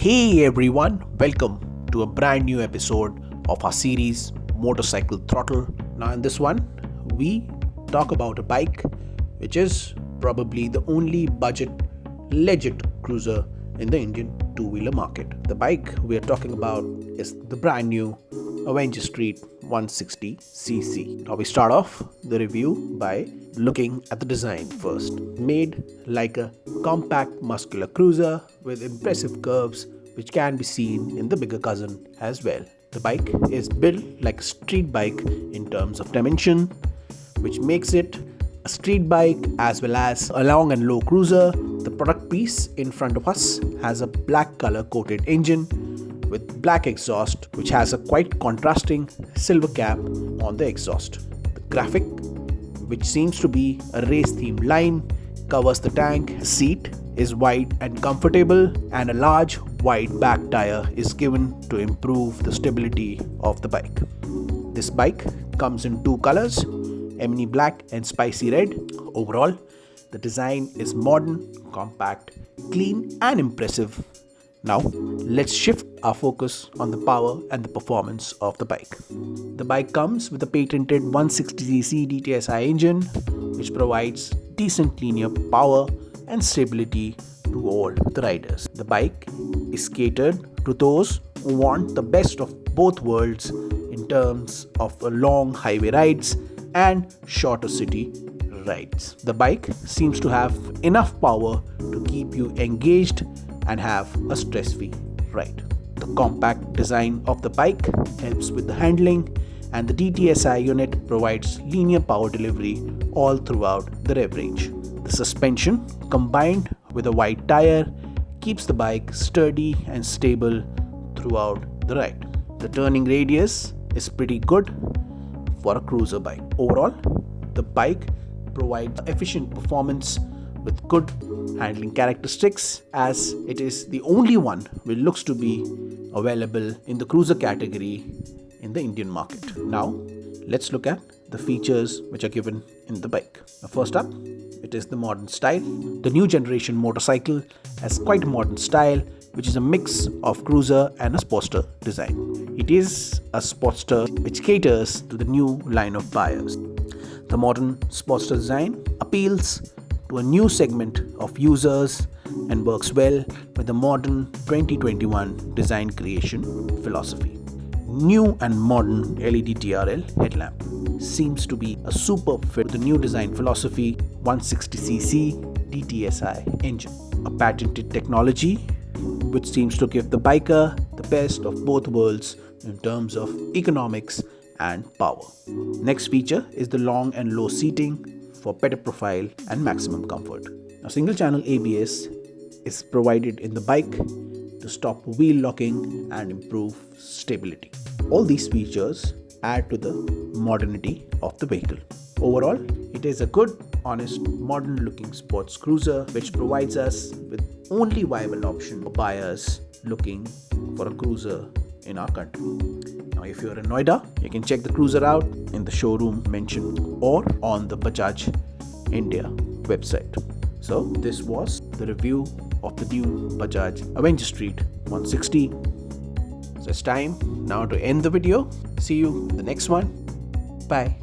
Hey everyone, welcome to a brand new episode of our series Motorcycle Throttle. Now in this one, we talk about a bike which is probably the only budget legit cruiser in the Indian two-wheeler market. The bike we are talking about is the brand new Avenger Street 160cc. Now we start off the review by looking at the design first. Made like a compact muscular cruiser with impressive curves which can be seen in the bigger cousin as well. The bike is built like a street bike in terms of dimension, which makes it a street bike as well as a long and low cruiser. The product piece in front of us has a black color coated engine with black exhaust, which has a quite contrasting silver cap on the exhaust. The graphic, which seems to be a race themed line, covers the tank. The seat is wide and comfortable, and a large wide back tire is given to improve the stability of the bike. This bike comes in two colors, Emini Black and Spicy Red. Overall, the design is modern, compact, clean and impressive. Now, let's shift our focus on the power and the performance of the bike. The bike comes with a patented 160cc DTSI engine, which provides decent linear power and stability to all the riders. The bike is catered to those who want the best of both worlds in terms of long highway rides and shorter city rides. The bike seems to have enough power to keep you engaged and have a stress-free ride. The compact design of the bike helps with the handling, and the DTSI unit provides linear power delivery all throughout the rev range. The suspension, combined with a wide tire, keeps the bike sturdy and stable throughout the ride. The turning radius is pretty good for a cruiser bike. Overall, the bike provides efficient performance with good handling characteristics, as it is the only one which looks to be available in the cruiser category in the Indian market. Now, let's look at the features which are given in the bike. Now, first up, it is the modern style. The new generation motorcycle has quite a modern style, which is a mix of cruiser and a sportster design. It is a sportster which caters to the new line of buyers. The modern sportster design appeals to a new segment of users and works well with the modern 2021 design creation philosophy. New and modern LED TRL headlamp seems to be a superb fit with the new design philosophy 160cc DTSI engine. A patented technology which seems to give the biker the best of both worlds in terms of economics and power. Next feature is the long and low seating for better profile and maximum comfort. Now, single channel ABS is provided in the bike to stop wheel locking and improve stability. All these features add to the modernity of the vehicle. Overall, it is a good, honest, modern looking sports cruiser which provides us with only viable option for buyers looking for a cruiser in our country. Now, if you're in Noida, you can check the cruiser out in the showroom mentioned or on the Bajaj India website. So, this was the review of the new Bajaj Avenger Street 160. So, it's time now to end the video. See you in the next one. Bye.